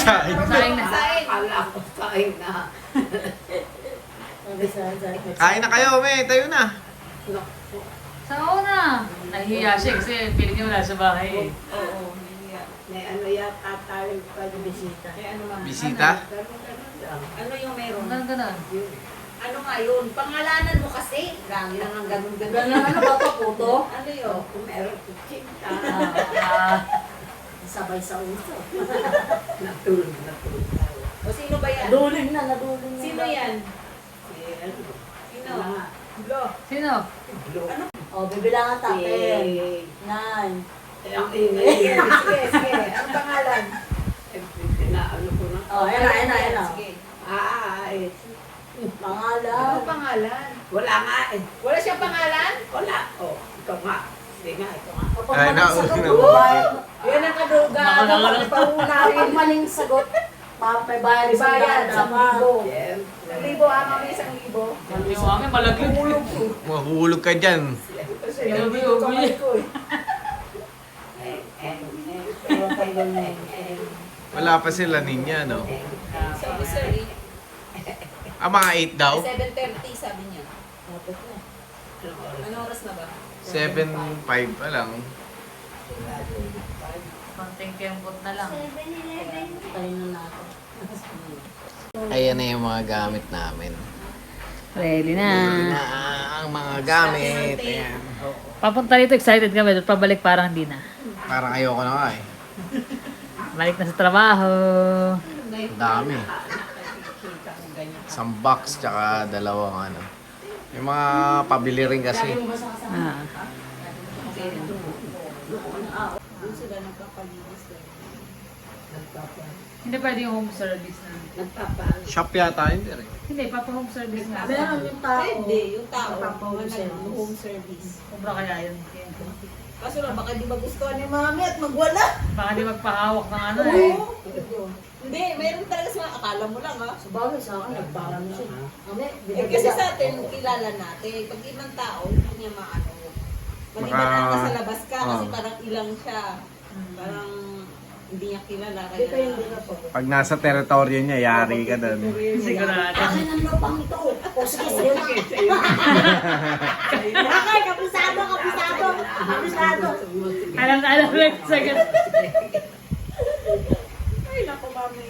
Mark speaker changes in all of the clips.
Speaker 1: Saing.
Speaker 2: Saing na.
Speaker 3: Kala ko saing na.
Speaker 1: Kain na kayo, may. Tayo na.
Speaker 2: Sa una. Nahihiya siya kasi piling niya wala sa bahay.
Speaker 3: Oo. May ano yata tayo pag bisita.
Speaker 1: Bisita?
Speaker 3: Ano yung meron?
Speaker 2: Ganun.
Speaker 3: Ano nga yun? Pangalanan mo kasi. Gangi lang ang ganun-ganun.
Speaker 4: Ganun, ano ba pa puto?
Speaker 3: Ano yun? Kung meron kutsinta.
Speaker 4: Sabay sa uso.
Speaker 3: Natulog tayo. O sino ba yan?
Speaker 4: Naduling na.
Speaker 3: Sino yan? Sino? Blo.
Speaker 2: Sino?
Speaker 3: Blo. Ano?
Speaker 4: O, bibilangan tatin. 9.
Speaker 3: Ang ingay. Sige. Ang pangalan? Ano ko na?
Speaker 4: Oh, ayan na.
Speaker 3: Sige.
Speaker 4: Pangalan.
Speaker 3: Ano pangalan? Wala nga eh. Wala siyang pangalan? Wala. Oh, ikaw nga. Sige nga, ikaw nga.
Speaker 1: Ay, nauna na.
Speaker 3: Yan ang kaduga.
Speaker 4: Kapag maling sagot, may bayad sa
Speaker 3: Bayad sa libo.
Speaker 4: daan.
Speaker 3: Libo, mami, 1,000.
Speaker 2: Yung amin malaglag.
Speaker 1: Mahulog ka dyan. Wala pa sila ninya, no?
Speaker 3: Sabi sir,
Speaker 1: Ah, mga 8 daw?
Speaker 3: 7:30 sabi niya. Ano oras na ba?
Speaker 1: 7:05 pa lang.
Speaker 2: Konting kembot na lang.
Speaker 4: Tayo na natin.
Speaker 1: Ayan na yung mga gamit namin.
Speaker 2: Ready
Speaker 1: Ayan na ang mga gamit. Ayan.
Speaker 2: Papunta dito, excited kami. Pabalik parang hindi na.
Speaker 1: Parang ayoko na nga eh.
Speaker 2: Balik na sa trabaho.
Speaker 1: Ang dami. Isang box tsaka dalawang ano. Yung mga pabili rin kasi.
Speaker 2: Ah.
Speaker 3: Doon sila nagpapalinis din.
Speaker 2: Hindi pwede yung home service na.
Speaker 1: Shop yata hindi rin.
Speaker 2: Hindi, papa-home service na.
Speaker 4: Meron yung tao.
Speaker 3: Hindi, yung tao.
Speaker 4: Home service.
Speaker 3: Home service.
Speaker 2: Sobra kaya yun.
Speaker 3: Kaso lang, baka di magustuhan ni mami at magwala.
Speaker 2: Baka di magpahawak ng ano eh.
Speaker 3: Hindi, mayroon talaga sila. Akala mo lang ha.
Speaker 4: Sa bagay sa akin, nagparang siya.
Speaker 3: Kasi sa atin, kilala natin. Pag ibang tao, hindi niya maano. Maliban ka sa labas ka kasi parang ilang siya. Parang hindi niya kilala.
Speaker 4: Depende na po.
Speaker 1: Pag nasa teritoryo niya, yari ka doon.
Speaker 2: Sigurado.
Speaker 4: Akin ang lupang ito. O sige, sa'yo na. Okay, kapisado.
Speaker 2: Alam na lang sa ganun.
Speaker 3: Ay, naku mami.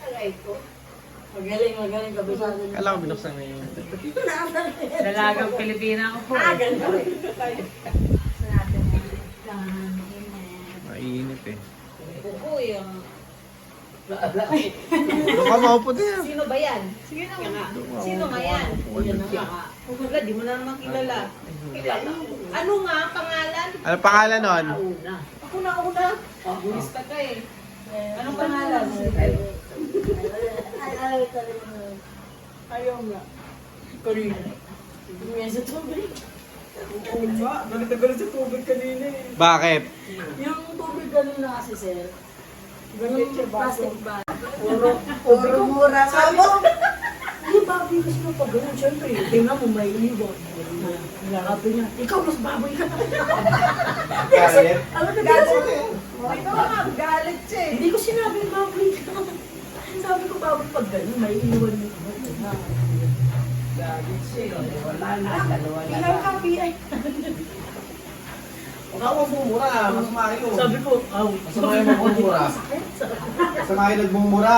Speaker 3: Alay ko.
Speaker 4: Magaling, kapisado.
Speaker 1: Kala ko binuksan na yun.
Speaker 2: Dalagang Pilipina ako po.
Speaker 4: Ah,
Speaker 2: Eh.
Speaker 4: ganun.
Speaker 1: Mainit eh.
Speaker 3: Oo, yung...
Speaker 1: Doon ka maupo din.
Speaker 3: Sino ba yan? Sige na nga. Sino nga yan? Yan na nga. Wala, di mo na naman kilala. Kilala. Ano nga ang pangalan?
Speaker 1: Ano pangalan nun?
Speaker 3: Ako na una. Lista ka eh. Anong pangalan?
Speaker 4: Ayaw nga. Karina. Tumingin sa tubig.
Speaker 3: Oo nga. Nagtagal sa tubig kanina eh.
Speaker 1: Bakit?
Speaker 4: Yung tubig ganun na kasi, sir. Ganun yung plastic bag.
Speaker 3: Puro mura ka mo.
Speaker 4: Hindi baboy kasi mo pag ganun. Siyempre, tingnan mo may iwan. Sabi niya, ikaw mas baboy ka.
Speaker 1: Galit?
Speaker 4: Ano na
Speaker 3: Galit. Ito nga, galit siya eh.
Speaker 4: Hindi ko sinabi baboy ka. Sabi ko baboy pag ganun, may iwan mo.
Speaker 3: Galit siya eh. Wala na. Dalawa na
Speaker 4: Ilang
Speaker 3: lang.
Speaker 4: kapi ay.
Speaker 1: Huwag ako magmumura. Masama yun.
Speaker 4: Sabi ko, aw.
Speaker 1: Masama yung magmumura. Masama yung nagmumura.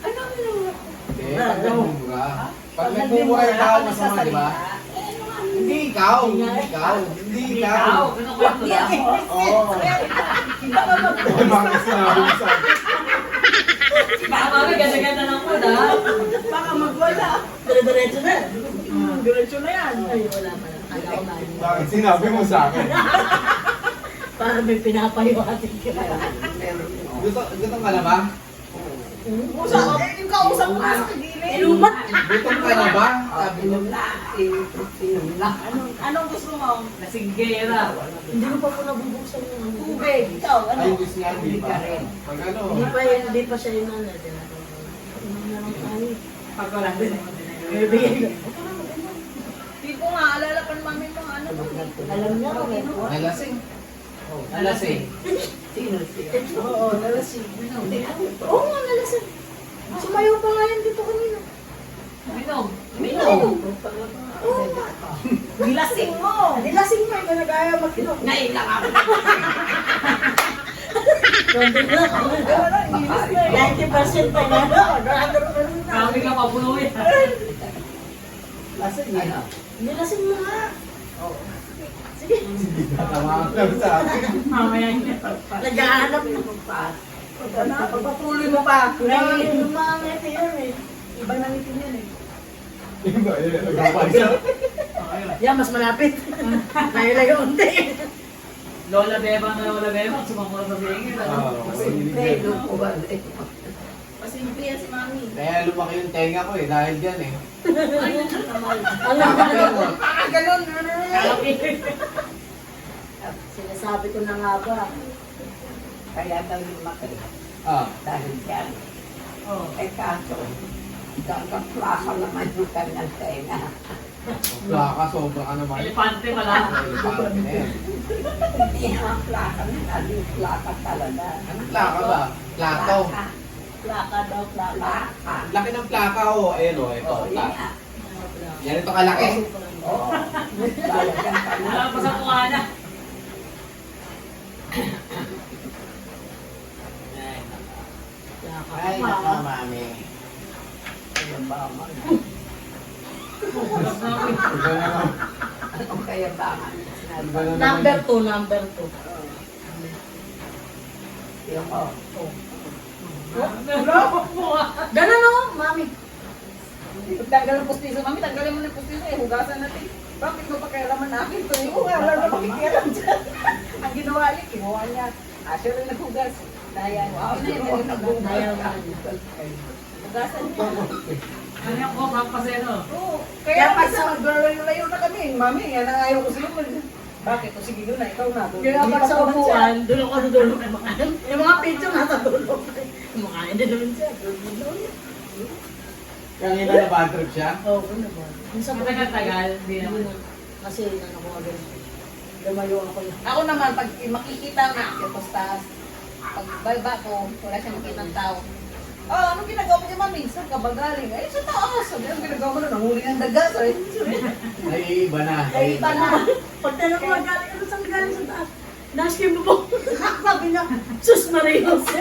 Speaker 4: Ano naman ako?
Speaker 1: Eh, pag nagmumura. Pag nagmumura yung tao, masama, di ba? Hindi ikaw. Hindi ikaw. Hindi ikaw.
Speaker 2: Ano ko ito lang?
Speaker 1: Oo. Ay, bakit sinabi mo sa akin?
Speaker 2: Baka mami, ganda-ganda ng food ha.
Speaker 3: Baka magwala.
Speaker 4: Dire-diretso na.
Speaker 3: Diretso na yan.
Speaker 4: Ay, wala pa lang. Kala ko na.
Speaker 1: Bakit sinabi mo sa akin?
Speaker 4: Para may pinapahiwatig ka.
Speaker 1: Gutom ka na ba?
Speaker 3: Yung kausap mo sa gilid.
Speaker 4: Lumat.
Speaker 1: Gutom ka na ba? Sabi mo.
Speaker 3: Anong gusto mo?
Speaker 2: Nasinggera.
Speaker 4: Hindi ko pa po nabubuksan yung
Speaker 3: Tubig. Ikaw, ano?
Speaker 1: Ay, gusto nga, di ba? Pag ano?
Speaker 4: Hindi pa siya yung nanay.
Speaker 3: Pag wala din.
Speaker 4: Bibigyan ko.
Speaker 3: Hindi ko nga, alala pa ng mami mo ano.
Speaker 4: Alam niya kung ano.
Speaker 1: Alasing. Alasing.
Speaker 3: Sino siya?
Speaker 4: Oo, nalasing.
Speaker 2: Minom.
Speaker 4: Oo nga, nalasing. Sumayaw pa nga yan dito kanina.
Speaker 2: Minom.
Speaker 3: Minom.
Speaker 4: Oo.
Speaker 3: Gilasing mo.
Speaker 4: Nilasing mo, ikaw nag-ayaw mag-inom.
Speaker 3: Nailang ako.
Speaker 4: Nandun na ako. 90% pa na. 100% na.
Speaker 2: Kami ka papunuwi.
Speaker 4: Lasing ano? Nilasing mo nga. Sige.
Speaker 1: Tama ka sa akin.
Speaker 2: Mamaya niya.
Speaker 4: Naghahanap na mo pa.
Speaker 3: Pagpatuloy mo pa.
Speaker 4: Yung mga ngiti yan eh. Iba na ngiti yan eh.
Speaker 1: Iba, nagpapalisa.
Speaker 4: Yan, mas malapit. Nahilay ka unti.
Speaker 2: Lola Bebang na Lola Bebang. Sumakuha sa bingit.
Speaker 3: Pasimple yan si Mami.
Speaker 1: Kaya lumaki yung tenga ko eh, dahil dyan eh.
Speaker 4: Ang laki.
Speaker 3: Ganun.
Speaker 4: Sinasabi ko na nga ba.
Speaker 5: Kaya daw lumaki
Speaker 1: Ah,
Speaker 5: dahil dyan.
Speaker 2: Oh.
Speaker 5: Eh kaso, gagaplaka naman yung kanyang tenga.
Speaker 1: plaka, sobra ka naman.
Speaker 2: Elepante pala.
Speaker 1: Elepante na yan.
Speaker 5: Hindi naman plaka nila, yung plaka talaga.
Speaker 1: Anong plaka ba? Plato.
Speaker 4: Plaka daw, plaka.
Speaker 5: Plaka.
Speaker 1: Laki ng plaka o ito, ito.
Speaker 5: Oo, yun nga.
Speaker 1: Yan ito kalaki.
Speaker 5: Oo. Talagang
Speaker 2: Wala pa sa mukha na.
Speaker 5: Ay, naka, mami. Ano ba man? Anong kaya ba man?
Speaker 4: Number 2, number 2.
Speaker 5: Yung ko.
Speaker 4: Ganun o, mami.
Speaker 3: Tanggal ng pustiso. Mami, tanggalin mo ng pustiso. Eh, hugasan natin. Bakit mo pakialaman namin ito? Yung alam na makikialam dyan. Ang ginawa niya, kinuha niya. Siya rin naghugas. Dahil, wow, na yun. Hugasan niya.
Speaker 2: Ano yung ko, pampaseno?
Speaker 3: Oo. Kaya pag sa maglalayo na kami, Mami, yan ang ayaw ko sa'yo. Bakit? O sige, doon na. Ikaw na.
Speaker 4: Kaya pag sa upuan, dulo ko dulo ka makain. Yung mga picture nasa dulo. Makain din naman siya.
Speaker 1: Kaya na bad trip siya.
Speaker 4: Oo, ano ba? Minsan
Speaker 2: Matagal-tagal, hindi naman.
Speaker 4: Kasi ano ko agad. Lumayo ako yun.
Speaker 3: Ako naman, pag makikita na, tapos taas, pag baba ko, wala siyang makitang tao. Anong ginagawa mo niya, Mami? Saan ka ba galing? Ay, sa taas. Sabi, ang ginagawa mo na, nahuli ng daga. Sabi,
Speaker 1: Naiiba na.
Speaker 4: Ay, iba na. Pag tanong mo, galing ano saan galing sa taas? Naskim mo po. Sabi niya, sus Maria Jose.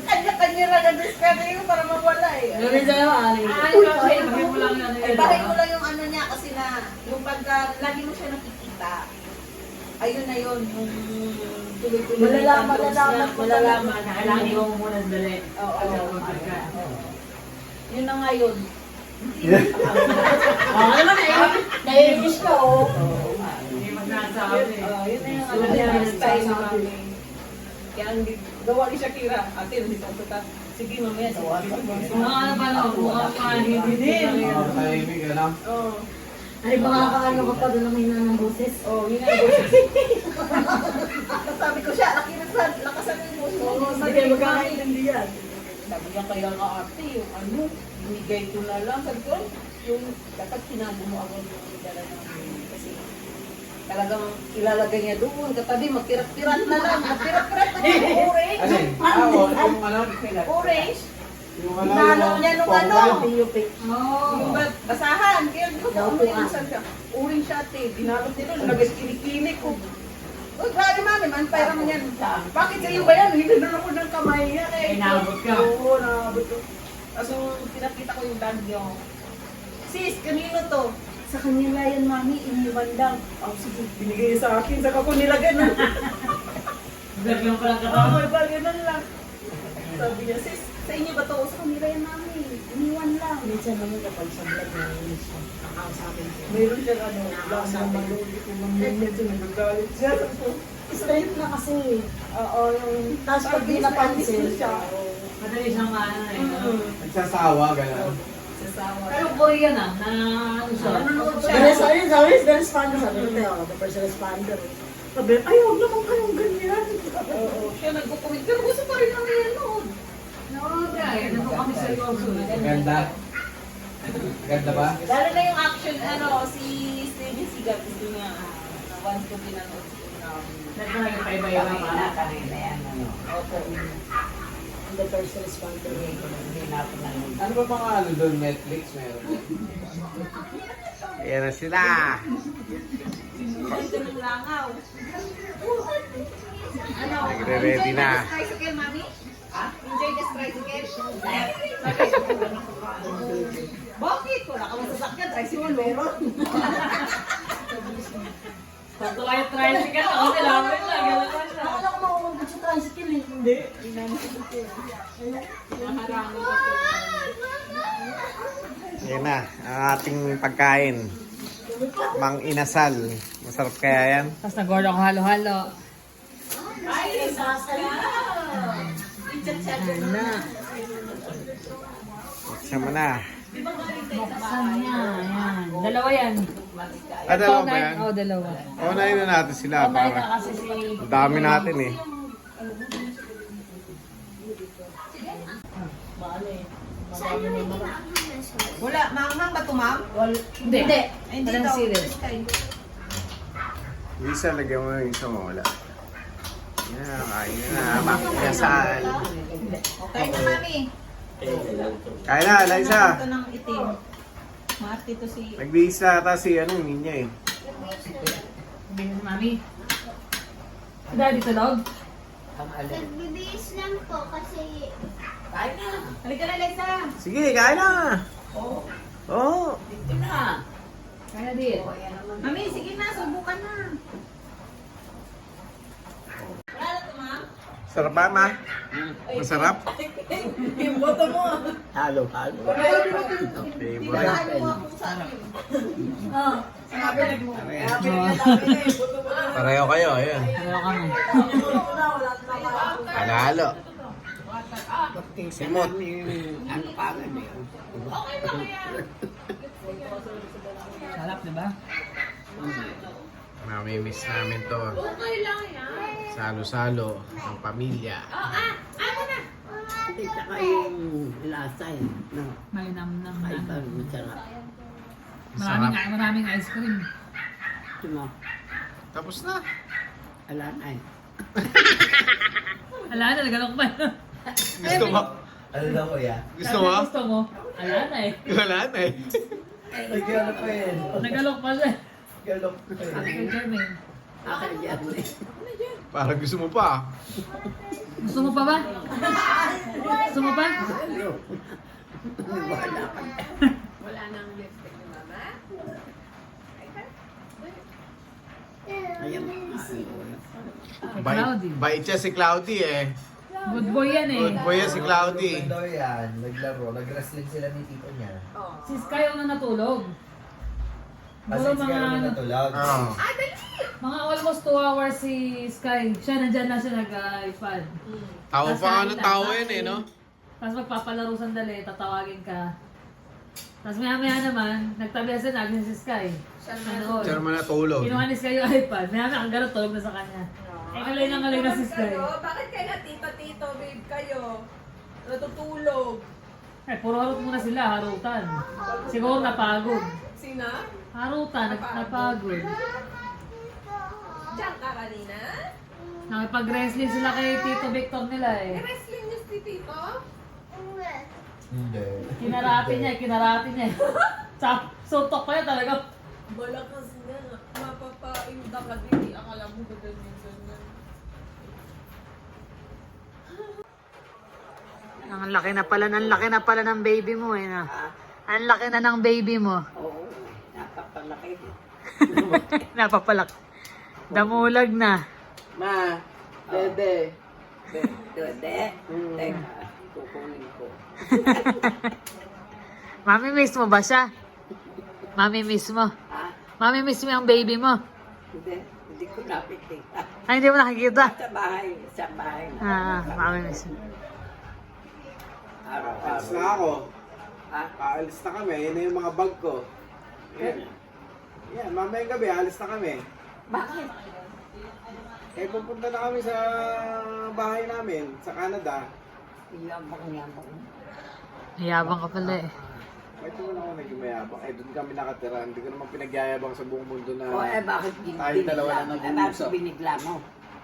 Speaker 3: kanya-kanya lang ang discard yun para mawala eh.
Speaker 4: Ano rin sa'yo, Ali?
Speaker 2: Ay, bagay mo lang yan.
Speaker 3: Ay, bahay mo lang yung ano niya kasi na, yung pagka lagi mo siya nakikita, ayun na yun, yung tuloy-tuloy.
Speaker 4: Malalaman.
Speaker 2: Kailangan iwan mo muna dali.
Speaker 3: Oo. Yun na nga yun.
Speaker 4: Ano naman, naiinis ka, oh.
Speaker 2: Hindi magsasabi.
Speaker 3: Yun na yung ano
Speaker 4: Yun na
Speaker 3: niya,
Speaker 4: yung
Speaker 3: style na
Speaker 4: sabi.
Speaker 3: kami. Kaya ang gawa ni Shakira, ate, nandito ako sa taas. Sige, mamaya.
Speaker 2: Mga ano ba no? Mga hindi.
Speaker 1: Tahimik, ano?
Speaker 3: Oo.
Speaker 4: Ay, baka kaano ka pa doon ang hina ng boses.
Speaker 3: Oh, yun ang boses. Sabi ko siya, lakasan mo yung boses.
Speaker 4: Oo, sige, magkakaintindihan.
Speaker 3: Sabi niya kaya nga ate, yung ano, binigay ko na lang. Sabi ko, yung dapat sinabi mo ako yung dala namin. Kasi talagang ilalagay niya doon. Katabi, magpirat-pirat na lang. Magpirat-pirat na lang. Orange.
Speaker 1: Ano eh? Yung ano?
Speaker 3: Orange.
Speaker 1: Yung ano?
Speaker 3: Nalo niya nung ano.
Speaker 4: Piyupik.
Speaker 3: Yung basahan. Kaya di ko kung ano siya. Orange siya ate. Dinalot nila. Nag-kinik ko. Oh, grabe mami, man, pera mo yan. Bakit sa'yo ba yan? Hinunod ko ng kamay niya.
Speaker 2: Ay, naabot ka.
Speaker 3: Oo, naabot ko. Tapos pinakita ko yung bag niyo. Sis, kanino to? Sa kanila yan, mami, iniwan lang. Sige, binigay sa akin, saka ko nilagay na.
Speaker 2: Vlog lang pala ka.
Speaker 3: Oo, iba, ganun lang. Sabi niya, sis, sa inyo ba to? Sa kanila yan, mami, iniwan lang.
Speaker 4: Minsan naman kapag sa vlog na inis siya, kakausapin siya.
Speaker 3: Mayroon siya ano, lang maluli ko medyo nagagalit siya.
Speaker 4: Straight na kasi.
Speaker 3: Oo, yung...
Speaker 4: Tapos pag di napansin
Speaker 3: siya.
Speaker 2: Madali siyang maano eh.
Speaker 1: Nagsasawa, gano'n.
Speaker 3: Sasawa.
Speaker 2: Pero Korean ah, na ano siya.
Speaker 3: Nanonood siya.
Speaker 4: Sabi, responder. Sabi ko, tayo, the first responder. Sabi, ay, huwag naman kayong ganyan.
Speaker 3: Oo, siya nagko-comment. Pero gusto pa rin namin yan noon.
Speaker 2: Nanonood niya eh. Nandun kami sa Yosu.
Speaker 1: Ganda. Ganda ba?
Speaker 3: Lalo na yung action, ano, si Steven Seagal, gusto niya, na once ko pinanood siguro na
Speaker 2: Nagpapaiba-iba
Speaker 5: Kami
Speaker 2: pa.
Speaker 5: na kanina yan, ano.
Speaker 3: Opo.
Speaker 4: The first responder.
Speaker 5: Hindi natin nanonood.
Speaker 1: Ano ba mga ano doon? Netflix meron?
Speaker 6: Ayan na sila. Nagre-ready na.
Speaker 3: Tricycle, mami? Ha? Enjoy the tricycle? Bakit? Wala ka masasakyan. Tricycle meron.
Speaker 2: Sakto kayo tricycle. Ako nilamin lang. Gano'n lang siya.
Speaker 4: Akala ko makukulog sa tricycle eh. Hindi.
Speaker 6: Ayan na, ang ating pagkain. Mang inasal. Masarap kaya yan?
Speaker 2: Tapos nag-order ako halo-halo.
Speaker 3: Ay, sasaya.
Speaker 2: Ayan na.
Speaker 6: Buksan mo na.
Speaker 2: Buksan niya. Ayan. Dalawa yan.
Speaker 6: Ah, dalawa ba yan?
Speaker 2: Oo, dalawa.
Speaker 6: Unahin na natin sila
Speaker 2: Online na
Speaker 6: para
Speaker 2: kasi si...
Speaker 6: ang dami natin eh.
Speaker 3: Wala. Mang ba ito, ma'am?
Speaker 2: Hindi.
Speaker 3: Hindi
Speaker 2: Walang
Speaker 3: daw.
Speaker 2: serious.
Speaker 6: Isa, lagyan mo yung isa mo. Wala. Yan, kain na. Mang inasal.
Speaker 3: Okay na, mami.
Speaker 6: Kain na, Liza.
Speaker 3: Ito ng itim. Maarte to si...
Speaker 6: Nagbihis na ata si ano, Ninya eh.
Speaker 2: Sabi ni Mami. Daddy tulog?
Speaker 7: Nagbibihis lang po kasi
Speaker 3: Kain na. Halika na, Lexa.
Speaker 6: Sige, kain na. Oo.
Speaker 3: Dito na.
Speaker 2: Kaya din.
Speaker 3: Mami, sige na. Subukan na. Wala na ito, ma'am.
Speaker 6: Sarap ba, ma? Masarap?
Speaker 3: Yung boto mo.
Speaker 5: Halo, halo.
Speaker 6: Favorite.
Speaker 3: Wala mo ako sa akin. Sabi mo.
Speaker 6: Pareho kayo, ayun.
Speaker 2: Ayaw kami.
Speaker 6: Halo-halo. Simot.
Speaker 5: Ano pa nga niya?
Speaker 2: Sarap, di ba?
Speaker 6: Mamimiss namin to. Salo-salo ng pamilya.
Speaker 5: Hindi, tsaka yung lasa eh. No,
Speaker 2: Malinam-nam
Speaker 5: kahit
Speaker 2: na.
Speaker 5: ano, masarap.
Speaker 2: Maraming ice cream.
Speaker 5: Ito mo,
Speaker 6: Tapos na.
Speaker 5: ala na eh.
Speaker 2: Ala na, nagalok ba?
Speaker 6: Gusto mo?
Speaker 1: Ano daw ko ya?
Speaker 6: Gusto mo?
Speaker 2: Gusto mo? Ala na eh.
Speaker 6: Wala na eh.
Speaker 1: Nagyalo pa yun.
Speaker 2: Nagalok pa siya.
Speaker 1: Galok pa yun.
Speaker 2: Kay Jermaine.
Speaker 5: Akin yan eh.
Speaker 6: Parang gusto mo pa.
Speaker 2: Gusto mo pa ba? Gusto mo pa?
Speaker 5: Ano? Wala ka. Ayan,
Speaker 2: Kay
Speaker 6: Bait,
Speaker 2: Cloudy.
Speaker 6: bait siya si Cloudy eh.
Speaker 2: Good boy yan eh.
Speaker 6: Good boy yan si Cloudy.
Speaker 1: Daw yan, naglaro, nag-wrestling sila ni tito niya.
Speaker 2: Si Sky ang natulog.
Speaker 1: Kasi
Speaker 2: Siguro
Speaker 1: si Karen
Speaker 2: mga,
Speaker 1: na natulog.
Speaker 6: Oh.
Speaker 2: mga almost 2 hours si Sky. Siya nandyan lang siya nag-iPad.
Speaker 6: Tao pa nga ng tao yan eh, no?
Speaker 2: Tapos magpapalaro sandali, tatawagin ka. Tapos maya naman, nagtabi siya natin si Sky. Ano,
Speaker 6: Siya naman natulog.
Speaker 2: kinuha ni Sky yung iPad. Maya ang ganun tulog na sa kanya. Eh, alay na si Sky.
Speaker 3: Bakit kayo na tito, babe kayo? Natutulog.
Speaker 2: Eh, puro harot muna sila, harutan. Siguro napagod.
Speaker 3: Sina?
Speaker 2: Harutan, napagod.
Speaker 3: Diyan ka kanina?
Speaker 2: Nakipag-wrestling sila kay Tito Victor nila eh.
Speaker 3: Wrestling niyo si tito?
Speaker 1: Hindi.
Speaker 2: Kinarate niya eh. Suntok pa yan talaga.
Speaker 3: Balakas na. Mapapainda ka din. Akala mo ganyan.
Speaker 2: Ang laki na pala ng baby mo eh. Na. Ang laki na ng baby mo.
Speaker 5: oo, napapalaki.
Speaker 2: Napapalak. Damulag na.
Speaker 5: Ma, dede. Dede? Teka, kukunin ko.
Speaker 2: Mami, miss mo ba siya? Mami, miss mo.
Speaker 5: Ha?
Speaker 2: Mami, miss mo yung baby mo.
Speaker 5: Hindi ko nakikita.
Speaker 2: Ay, hindi mo nakikita.
Speaker 5: Sa bahay.
Speaker 2: Mami, miss mo.
Speaker 5: Araw-araw.
Speaker 6: na ako.
Speaker 5: Ha?
Speaker 6: Aalis na kami. Yan na yung mga bag ko. Yan. Yan, mamayang gabi, alis na kami.
Speaker 5: Bakit?
Speaker 6: Eh, pupunta na kami sa bahay namin, sa Canada.
Speaker 5: Yabang.
Speaker 2: Yabang ka pala eh.
Speaker 6: Kahit naman ako naging mayabang, doon kami nakatira. Hindi ko naman pinagyayabang sa buong mundo na...
Speaker 5: O bakit
Speaker 6: Tayong dalawa lang
Speaker 5: bakit
Speaker 6: nag-uusap.
Speaker 5: binigla mo?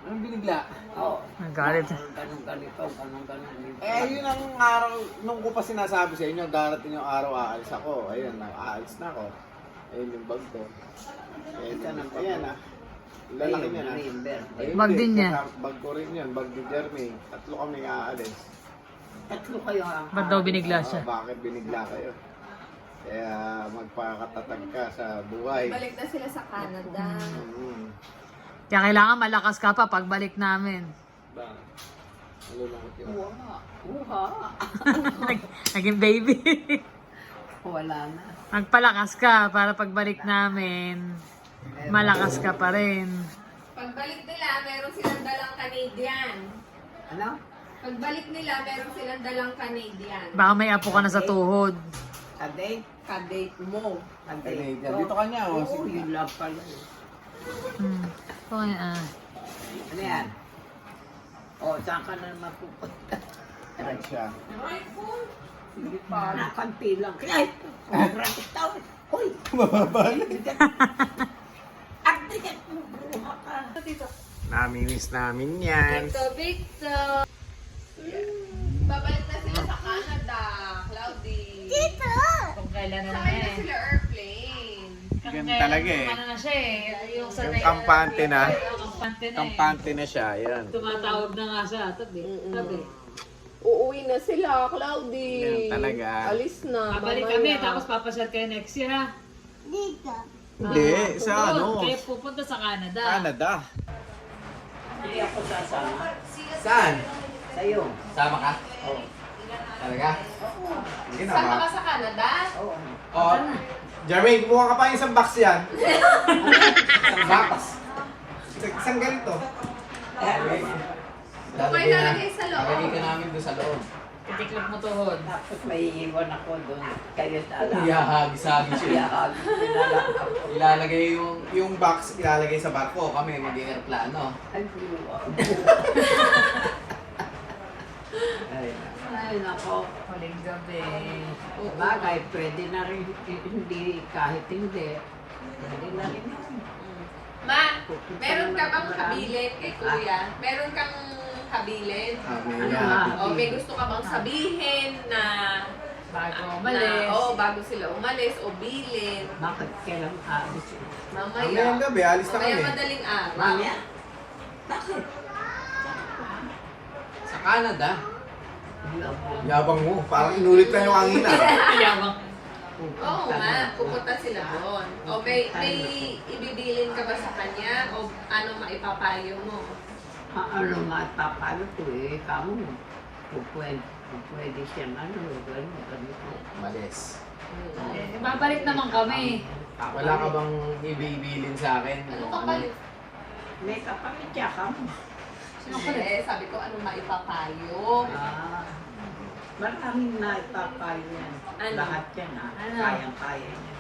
Speaker 1: Anong binigla?
Speaker 5: Oo.
Speaker 2: Nagalit.
Speaker 5: Ganun ganito, ganun ganun.
Speaker 6: Yun ang araw, nung ko pa sinasabi sa inyo, darating yung araw aalis ako. Ayun, aalis na ako. Ayun yung bag ko. Ayan ah. Lalaki niya na. Ayun,
Speaker 2: Bag din niya.
Speaker 6: Bag ko rin yun, bag ni Jeremy. 3 kami aalis.
Speaker 5: Tatlo kayo ang...
Speaker 2: Ba't daw binigla siya?
Speaker 6: Bakit binigla kayo? Kaya magpakatatag ka sa buhay.
Speaker 3: Balik na sila sa Canada.
Speaker 2: Kaya kailangan malakas ka pa pagbalik namin.
Speaker 6: Bakit? Malulungkot yun.
Speaker 5: Uha.
Speaker 2: Naging baby.
Speaker 5: Wala na.
Speaker 2: Magpalakas ka para pagbalik namin, malakas ka pa rin.
Speaker 3: Pagbalik nila, meron silang dalang Canadian.
Speaker 5: Ano?
Speaker 3: Pagbalik nila, meron silang dalang Canadian.
Speaker 2: Baka may apo ka na sa tuhod.
Speaker 5: Kadate?
Speaker 3: Kadate mo.
Speaker 6: Canadian. Dito ka niya, oh.
Speaker 5: Oo, yun lang pala.
Speaker 2: Okay,
Speaker 5: Ano yan? O, saan ka na naman pupunta?
Speaker 6: Ayan siya.
Speaker 5: Hindi pa. Nakanti lang. Ay! Sobrang itaw. Uy! Ang tigat mo, bruha ka.
Speaker 6: Namimiss namin yan.
Speaker 3: Victor! Babalik na sila sa Canada, Cloudy.
Speaker 2: Kung kailan na
Speaker 3: Sakay na sila airplane.
Speaker 6: Ganun talaga eh.
Speaker 2: Ano na siya eh. Yung
Speaker 6: Yung kampante na.
Speaker 2: Kampante na eh.
Speaker 6: Kampante na siya, yan.
Speaker 2: Tumatawag na nga siya. Tabi. Tabi.
Speaker 3: Uuwi na sila, Cloudy.
Speaker 6: Ganun talaga.
Speaker 3: Alis na.
Speaker 2: Babalik
Speaker 3: mamaya.
Speaker 2: kami, tapos papasyal kayo next year ha.
Speaker 7: Dito.
Speaker 6: Hindi, sa ano?
Speaker 2: Kayo pupunta sa Canada.
Speaker 6: Canada.
Speaker 5: Hindi ako sasama.
Speaker 1: Saan?
Speaker 5: Sa'yo.
Speaker 1: Sama ka?
Speaker 5: Oo.
Speaker 1: Talaga?
Speaker 6: Sige na,
Speaker 3: Sama
Speaker 6: ma.
Speaker 3: ka sa Canada?
Speaker 5: Oo.
Speaker 1: Oh,
Speaker 6: Jermaine, kumuha ka pa yung isang box yan.
Speaker 1: isang box.
Speaker 6: Isang ganito.
Speaker 3: Okay, lalagay sa loob.
Speaker 1: Lalagay ka namin doon sa loob.
Speaker 2: Titiklop mo tuhod.
Speaker 5: Tapos may iwan ako doon. Kayo sa alam.
Speaker 1: Iyahagi-sagi siya.
Speaker 5: Pinalak ako.
Speaker 1: Ilalagay yung box, ilalagay sa barko. Kami mag-aeroplano.
Speaker 5: Ay, buwa. Ay, nako.
Speaker 2: Huling gabi.
Speaker 5: Bagay, pwede na rin. Hindi, kahit hindi. Pwede na rin yun.
Speaker 3: Ma, meron ka bang habilin kay Kuya? Meron kang habilin? O may gusto ka bang sabihin na
Speaker 2: Bago umalis.
Speaker 3: bago sila umalis o bilin.
Speaker 5: Bakit kailang alis?
Speaker 3: Mamaya.
Speaker 6: Mamayang gabi, alis na
Speaker 3: Mamaya
Speaker 6: kami.
Speaker 3: madaling araw.
Speaker 5: Mamaya? Bakit?
Speaker 1: Sa Canada.
Speaker 6: Yabang mo, parang inulit na yung hangin ah.
Speaker 2: Yabang.
Speaker 3: Oo nga, pupunta sila doon. O may ibibilin ka ba sa kanya? O ano maipapayo mo?
Speaker 5: Ano nga, papalo ko eh. Kamu, pwede siya ano, ganito.
Speaker 1: Malis.
Speaker 2: Eh, babalik naman kami.
Speaker 1: Wala ka bang ibibilin sa akin?
Speaker 3: Ano kapalit?
Speaker 5: May kapalit siya ka mo.
Speaker 3: Hindi, sabi ko ano maipapayo.
Speaker 5: Maraming na ipapayo yan.
Speaker 3: Ano?
Speaker 5: Lahat yan
Speaker 2: Ano?
Speaker 5: Kayang-kaya niya.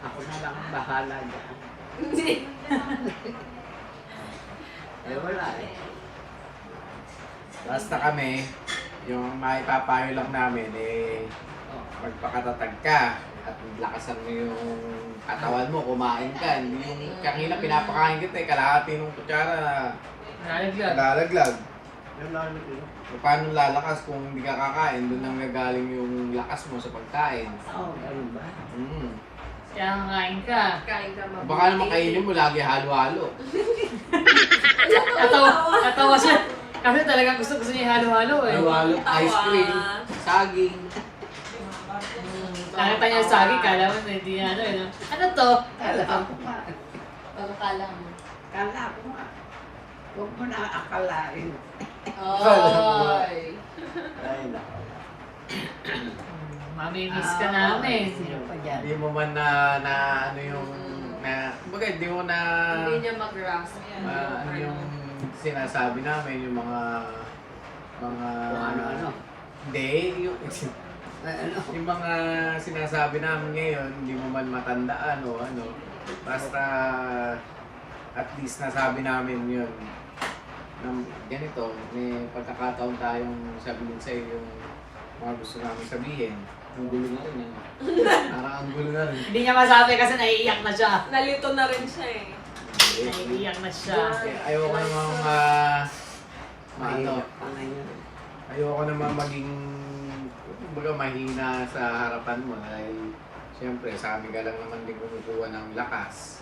Speaker 5: Ako na lang ang bahala dyan.
Speaker 3: Hindi.
Speaker 5: Wala eh.
Speaker 6: Basta kami, yung maipapayo lang namin magpakatatag ka at lakasan mo yung katawan mo, kumain ka. Hindi yung kanina pinapakain kita kalahati ng kutsara
Speaker 2: Nalaglag.
Speaker 6: lalaglag. Paano lalakas kung hindi ka kakain? Doon nang gagaling yung lakas mo sa pagkain.
Speaker 5: Ganun ba?
Speaker 2: Kaya kakain ka.
Speaker 3: Kain ka mabuti.
Speaker 6: Baka naman kainin mo lagi halo-halo.
Speaker 2: Natawa siya. Kasi talagang gusto niya yung halo-halo eh.
Speaker 6: Halo-halo, ice cream, saging.
Speaker 2: Nakita niya sa akin, kala mo na hindi ano eh. Ano to?
Speaker 5: Kala ko nga.
Speaker 3: Ano kala mo?
Speaker 5: Kala ko nga. Huwag mo na akalain.
Speaker 3: Oy.
Speaker 6: Ay, nako.
Speaker 2: Mamimiss ka namin.
Speaker 5: Sino pa dyan?
Speaker 6: Hindi mo man na ano yung bagay, hindi mo na
Speaker 3: Hindi niya mag-grasp.
Speaker 6: ano yung sinasabi namin, yung mga
Speaker 5: Kung ano-ano.
Speaker 6: hindi, yung
Speaker 5: Ano?
Speaker 6: yung mga sinasabi namin ngayon, hindi mo man matandaan o ano. Basta at least nasabi namin yun. Na ganito, may pagkakataon tayong sabihin sa iyo yung mga gusto namin sabihin. Ang gulo na rin, ano? Parang ang gulo na rin.
Speaker 2: Hindi niya masabi kasi naiiyak na siya.
Speaker 8: Nalito na rin siya eh.
Speaker 2: Naiiyak na siya.
Speaker 6: Ayoko namang ano,
Speaker 5: Pa ngayon.
Speaker 6: ayoko naman maging kumbaga mahina sa harapan mo dahil siyempre sa amin ka lang naman din kumukuha ng lakas.